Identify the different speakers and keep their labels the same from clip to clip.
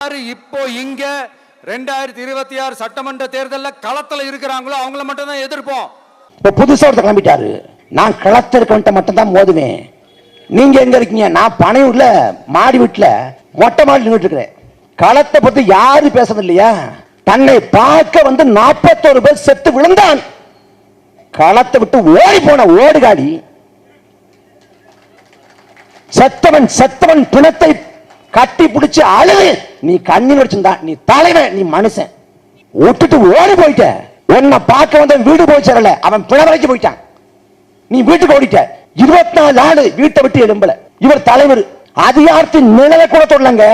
Speaker 1: இப்போ இங்க 2026 சட்டமன்ற தேர்தலில் களத்துல இருக்கிறாங்களோ அவங்கள மட்டும் தான் எதிர்ப்போம்.
Speaker 2: இப்போ புதுசா ஒருத்தர் கிளம்பிட்டாரு, நான் களத்துல இருக்கவன்ட்ட மட்டும் தான் மோதுவேன். நீங்க எங்க இருக்கீங்க? நான் பனையூர்ல மாடி வீட்டுல மொட்டை மாடி நின்றுட்டு இருக்கிறேன். களத்தை பத்தி யாரு பேசுறது இல்லையா? தன்னை பார்க்க வந்து 41 பேர் செத்து விழுந்தான். களத்தை விட்டு ஓடி போன ஓடுகாடி செத்தவன் பிணத்தை கட்டி பிடிச்சு அழுது, நீ கண்ணீர் வச்சிருந்தா நீ தலைவன், நீ மனுஷன், விட்டுட்டு ஓடி போயிட்ட. உன்னை பார்க்க வந்த வீடு போய் சேரல, அவன் பிணவரைக்கு போயிட்டான், நீ வீட்டுக்கு ஓடிட்ட. 24 நாள் வீட்டை விட்டு எழும்பல. இவர் தலைவர், அதிகாரத்தின் நிலையை கூட தொடலங்க.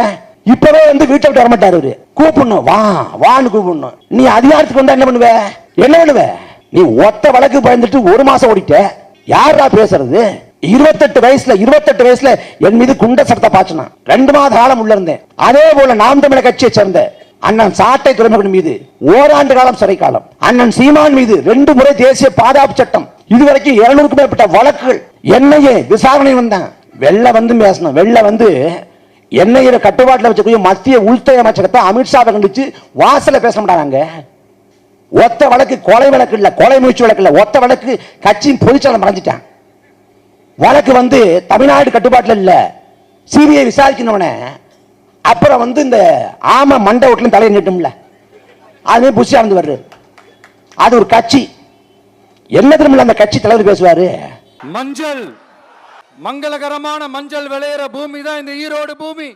Speaker 2: இப்பவே வந்து வீட்டை விட்டு வரமாட்டாரு. அவரு கூப்பிடணும், வா வான்னு கூப்பிடணும். நீ அதிகாரத்துக்கு வந்தா என்ன பண்ணுவ? நீ ஒத்த வழக்கு பயந்துட்டு 1 மாசம் ஓடிட்ட. யாரா பேசுறது? 28 வயசுல என் மீது குண்ட சட்டத்தை பாய்ச்சினா 2 மாத காலம் உள்ள இருந்தேன். அதே போல நாம் தமிழர் கட்சியை சேர்ந்த அண்ணன் சாட்டை துறைமுகன் மீது ஓராண்டு காலம் சிறை காலம், அண்ணன் சீமான் மீது 2 முறை தேசிய பாதுகாப்பு சட்டம், இதுவரைக்கும் 200க்கும் மேற்பட்ட வழக்குகள். என்னையே விசாரணை வந்தான். வெள்ள வந்து பேசணும், வெள்ள வந்து என்னைய கட்டுப்பாட்டில் வச்சுக்கூடிய மத்திய உள்துறை அமைச்சகத்தை அமித்ஷாவை கண்டிச்சு வாசல பேச மாட்டாங்க. ஒத்த வழக்கு, கொலை வழக்கு இல்ல, கொலை முயற்சி வழக்கு இல்ல, ஒத்த வழக்கு கட்சியின் பொதுச்செயலாளர் மறைஞ்சிட்டான். வழக்கு வந்து தமிழ்நாடு கட்டுப்பாட்டில் இல்ல, சிபிஐ விசாரிக்கணும்னு. அப்புறம் வந்து இந்த ஆம மண்டை ஓட்டிலும் தலையை நீட்டும்ல, அது புஷியா வந்து வருது. அது ஒரு கட்சி. என்ன திரும்ப அந்த கட்சி தலைவர் பேசுவாரு?
Speaker 1: மஞ்சள், மங்களகரமான மஞ்சள் விளையிற பூமி தான் இந்த ஈரோடு பூமி.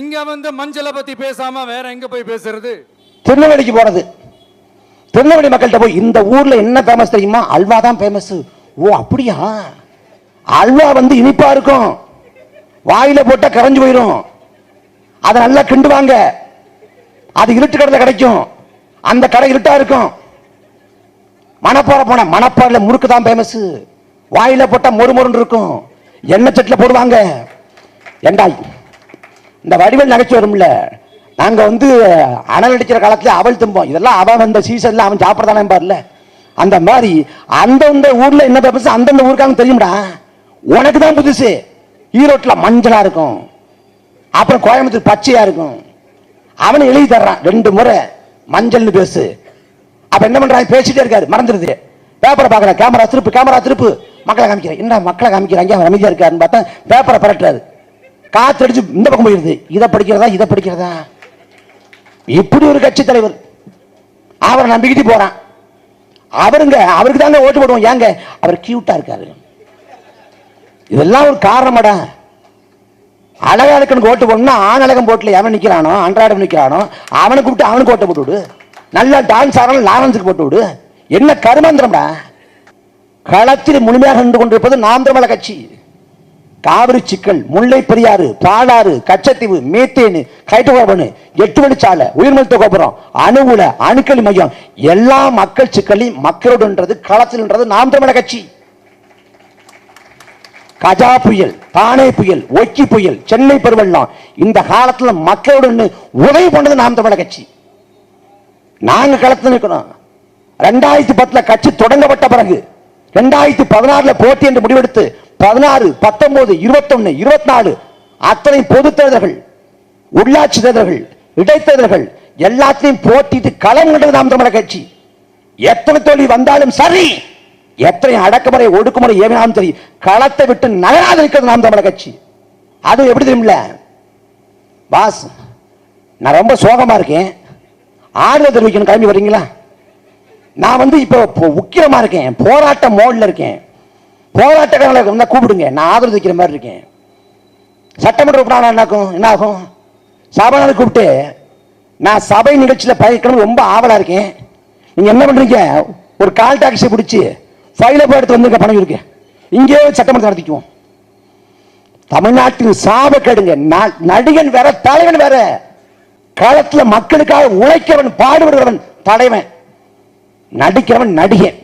Speaker 1: இங்க வந்து மஞ்சளை பத்தி பேசாம வேற எங்க போய் பேசுறது?
Speaker 2: திருநெல்வேலிக்கு போறது. திருநெல்வேலி மக்கள்கிட்ட போய் இந்த ஊர்ல என்ன ஃபேமஸ் தெரியுமா? அல்வா தான் ஃபேமஸ். ஓ அப்படியா? அல்வா வந்து இனிப்பா இருக்கும், வாயில போட்டா கரைஞ்சு போயிடும். அதை நல்லா கிண்டுவாங்க. அது இருட்டு கடையில் கிடைக்கும், அந்த கடை இருட்டா இருக்கும். மணப்பாறை போன மணப்பாறையில முறுக்கு தான் ஃபேமஸ், வாயில போட்டா மொறுமொருன்னு இருக்கும், எண்ணெய் சட்டில போடுவாங்க. ஏண்டா இந்த வடிவேல் நகைச்சு வரும்ல, நாங்க வந்து அனல் அடிக்கிற காலத்துல அவள் தும்போம், இதெல்லாம் அவன் அந்த சீசன்ல அவன் சாப்பிடதானே பாருல. அந்த மாதிரி அந்தந்த ஊர்ல என்ன ஃபேமஸ் அந்தந்த ஊருக்காக தெரியும்டா. உனக்கு தான் புதுசு. ஈரோட்டில் மஞ்சளா இருக்கும், அப்புறம் கோயம்புத்தூர் பச்சையா இருக்கும். அவனை எழுதி தர்றான் 2 முறை மஞ்சள்னு பேசு. அப்ப என்ன பண்றாங்க? பேசிட்டே இருக்காரு, மறந்துருது. பேப்பரை பார்க்கற, கேமரா திருப்பு, மக்களை காமிக்கிறேன். என்ன மக்களை காமிக்கிறாங்க, அவன் அமைதியா இருக்காருன்னு பார்த்தா பேப்பரை பரட்டுறாரு. காத்தடிச்சு இந்த பக்கம் போயிருது. இதை படிக்கிறதா? இப்படி ஒரு கட்சி தலைவர். அவரை நம்பிக்கிட்டு போறான். அவருக்கு தாங்க ஓட்டு போடுவோம். ஏங்க அவர் கியூட்டா இருக்காரு. இதெல்லாம் ஒரு காரணமாடா. அழகனுக்கு ஓட்டு போடணும்னா ஆணழகம் போட்டுல எவன் நிக்கிறானோ, அன்றாடம் நிக்கிறானோ அவனை கூப்பிட்டு அவனுக்கு ஓட்டு போட்டு விடு. நல்லா டான்ஸ் ஆடணும், லாரன்ஸுக்கு போட்டு விடு. என்ன கருமந்திரம்டா? களத்தில் முழுமையாக நின்று கொண்டிருப்பது நாம் தமிழர் கட்சி. காவிரி சிக்கல், முல்லை பெரியாறு, பாலாறு, கச்சத்தீவு, மீத்தேனு, ஹைட்ரோகார்பன், 8 வழிச்சாலை, உயிர்மருத்துவ கோபுரம், அணுகுல, அணுக்கல் மையம், எல்லா மக்கள் சிக்கலையும் மக்களோடு களத்தில் நாம் தமிழர் கட்சி. கஜா புயல், தானே புயல், ஒக்கி புயல், சென்னை பெருவெள்ளம், இந்த காலத்துல மக்களோடு உதவி பண்ணது நாம் தமிழர் கட்சி. நாங்க களத்தில் நிற்கணும். 2010 கட்சி தொடங்கப்பட்ட பிறகு 2016 போட்டி என்று முடிவெடுத்து 16, 19, 21, 24 அத்தனை பொது தேர்தல்கள், உள்ளாட்சி தேர்தல்கள், இடைத்தேர்தல்கள் எல்லாத்தையும் போட்டிட்டு களம் கண்டது நாம் தமிழர் கட்சி. எத்தனை தோல்வி வந்தாலும் சரி, எத்தனை அடக்குமுறை ஒடுக்குமுறை ஏவினாலும் சரி, களத்தை விட்டு நகராது இருக்கிறது நாம் தமிழர் கட்சி. அது எப்படி தெரியுமில்ல பாஸ்? நான் ரொம்ப சோகமா இருக்கேன், ஆறுதல் தெரிவிக்கணும், கிளம்பி வர்றீங்களா? நான் வந்து இப்போ உக்கிரமா இருக்கேன், போராட்ட மோட்ல இருக்கேன். போராட்டக்காரங்களை வந்தா கூப்பிடுங்க, நான் ஆதரவு வைக்கிற மாதிரி இருக்கேன். சட்டமன்ற உறுப்பினர் என்ன ஆகும்? சபையாளர் கூப்பிட்டு நான் சபை நிகழ்ச்சியில் பயக்கணும் ரொம்ப ஆவலா இருக்கேன். நீங்க என்ன பண்றீங்க? ஒரு கால் டாக்ஸி பிடிச்சி ஃபைல போய் எடுத்து வந்து பணம் இருக்கு, இங்கே சட்டமன்றத்தை நடத்திக்குவோம். தமிழ்நாட்டின் சாபக்கேடுங்க. நடிகன் வேற, தலைவன் வேற. காலத்துல மக்களுக்காக உழைக்கிறவன், பாடுபடுகிறவன் தலைவன், நடிக்கிறவன் நடிகன்.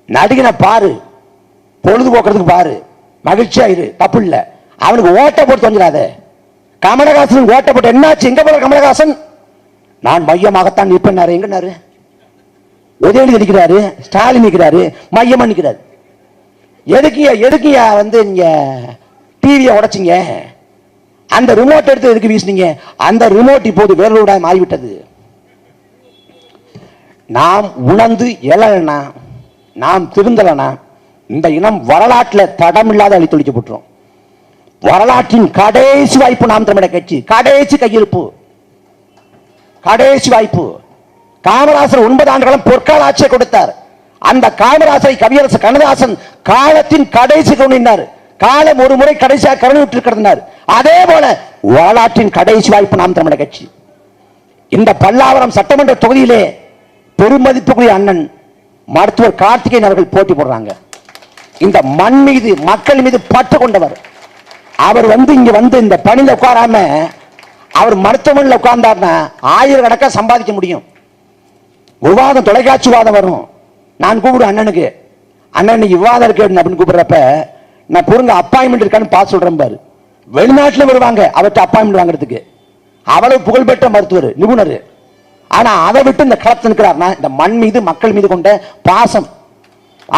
Speaker 2: நடிகனை பாரு, பொழுதுபோக்குறதுக்கு பாரு, மகிழ்ச்சியா இரு, தப்பு இல்ல. அவனுக்கு ஓட்ட போட்டு தொஞ்சிடாத. கமலஹாசன் ஓட்ட போட்டு என்னாச்சு? எங்க போற கமலஹாசன்? நான் மையமாகத்தான் நிற்பேன்னாரு. எங்கன்னாரு? உதயநிதி நிற்கிறாரு, ஸ்டாலின் நிற்கிறாரு, மையமா நிற்கிறாரு. எதுக்கியா வந்து நீங்க டிவியை உடைச்சிங்க? அந்த ரிமோட் எடுத்து எதுக்கு வீசினீங்க? அந்த ரிமோட் இப்போது வேறொருடாய் மாறிவிட்டது. நாம் உணர்ந்து எழலனா, நாம் திருந்தலனா, இந்த இனம் வரலாற்றில் தடமில்லாத அழித்தொழிக்கப்பட்டுரும். வரலாற்றின் கடைசி வாய்ப்பு நாம் தமிழர் கட்சி, கடைசி கையிருப்பு, கடைசி வாய்ப்பு. காமராசர் 9 ஆண்டு காலம் பொற்கால ஆட்சியை கொடுத்தார். அந்த காமராசரை கவியரசு கண்ணதாசன் காலத்தின் கடைசி கவனினார். காலம் ஒரு முறை கடைசியாக கருணை விட்டு. அதே போல வரலாற்றின் கடைசி வாய்ப்பு நாம் தமிழர் கட்சி. இந்த பல்லாவரம் சட்டமன்ற தொகுதியிலே பெருமதிப்புக்குரிய அண்ணன் மருத்துவர் கார்த்திகேயன் அவர்கள் போட்டி போடுறாங்க. இந்த மண் மீது, மக்கள் மீது பற்று கொண்டவர். அவர் இங்க இந்த பணியில உட்காராம அவர் மருத்துவமனையில் உட்கார்ந்தார்னா ஆயிரக்கணக்காக சம்பாதிக்க முடியும். விவாதம், தொலைக்காட்சி விவாதம் வரும். நான் கூப்பிடுவேன் அண்ணனுக்கு, அண்ணன் விவாதம் இருக்கு அப்படின்னு கூப்பிடுறப்ப நான் பொருங்க அப்பாயின்மெண்ட் இருக்கான்னு பார்த்து சொல்றேன் பாரு. வெளிநாட்டுல வருவாங்க அவர்கிட்ட அப்பாயின்மெண்ட் வாங்குறதுக்கு. அவ்வளவு புகழ்பெற்ற மருத்துவர், நிபுணர். ஆனா அதை விட்டு இந்த களத்தில் இருக்கிறார்னா இந்த மண் மீது, மக்கள் மீது கொண்ட பாசம்.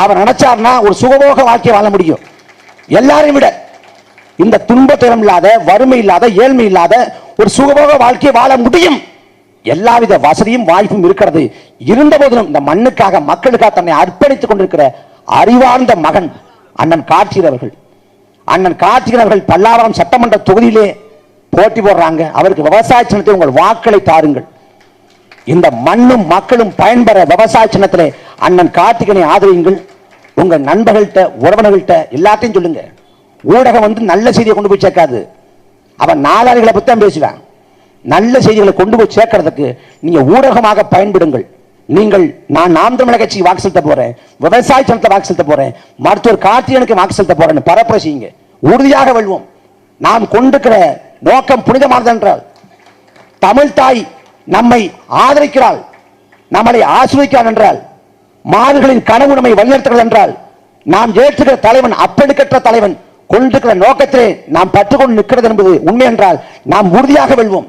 Speaker 2: அவர் நினைச்சார்னா ஒரு சுகபோக வாழ்க்கையை வாழ முடியும். எல்லாரையும் விட இந்த துன்பத்திடம் இல்லாத, வறுமை இல்லாத, ஏழ்மை இல்லாத ஒரு சுகபோக வாழ்க்கையை வாழ முடியும். எல்லாவித வசதியும் வாய்ப்பும் இருக்கிறது. இருந்த போதிலும் இந்த மண்ணுக்காக, மக்களுக்காக தன்னை அர்ப்பணித்துக் கொண்டிருக்கிற அறிவார்ந்த மகன் அண்ணன் கார்த்திகேயன் அவர்கள். அண்ணன் கார்த்திகேயன் அவர்கள் பல்லாவரம் சட்டமன்ற தொகுதியிலே போட்டி போடுறாங்க. அவருக்கு விவசாய சின்னத்தை உங்கள் வாக்களை தாருங்கள். இந்த மண்ணும் மக்களும் பயன்பெற விவசாய சின்னத்திலே அண்ணன் கார்த்திகேயனை ஆதரியுங்கள். உங்க நண்பர்கள்ட்ட, உறவினர்கள்ட்ட எல்லாத்தையும் சொல்லுங்க. ஊடகம் நல்ல செய்தியை கொண்டு போய் சேர்க்காது. அவன் நாளாளிகளை பத்தி தான் பேசுவான். நல்ல செய்திகளை கொண்டு போய் சேர்க்கறதுக்கு நீங்க ஊடகமாக பயன்படுங்கள். நீங்கள், நான் நாம் தமிழர் கட்சிக்கு வாக்கு செலுத்த போறேன், விவசாய சின்னத்தை வாக்கு செலுத்த போறேன், மருத்துவர் கார்த்திகேயனுக்கு வாக்கு செலுத்த போறேன் பரப்புரை செய்யுங்க. உறுதியாக வெல்வோம். நாம் கொண்டிருக்கிற நோக்கம் புனிதமானது என்றால், தமிழ் தாய் நம்மை ஆதரிக்கிறாள், நம்மளை ஆசிர்வதிக்கிறாள் என்றால், மாறுகளின் கனவு நம்மை வழிநடத்துகிறது என்றால், நாம் ஏற்றுகிற தலைவன் அப்பெடுக்கற்ற தலைவன் கொண்டிருக்கிற நோக்கத்திலே நாம் பற்றுக்கொண்டு நிற்கிறது என்பது உண்மை என்றால் நாம் உறுதியாக வெல்வோம்.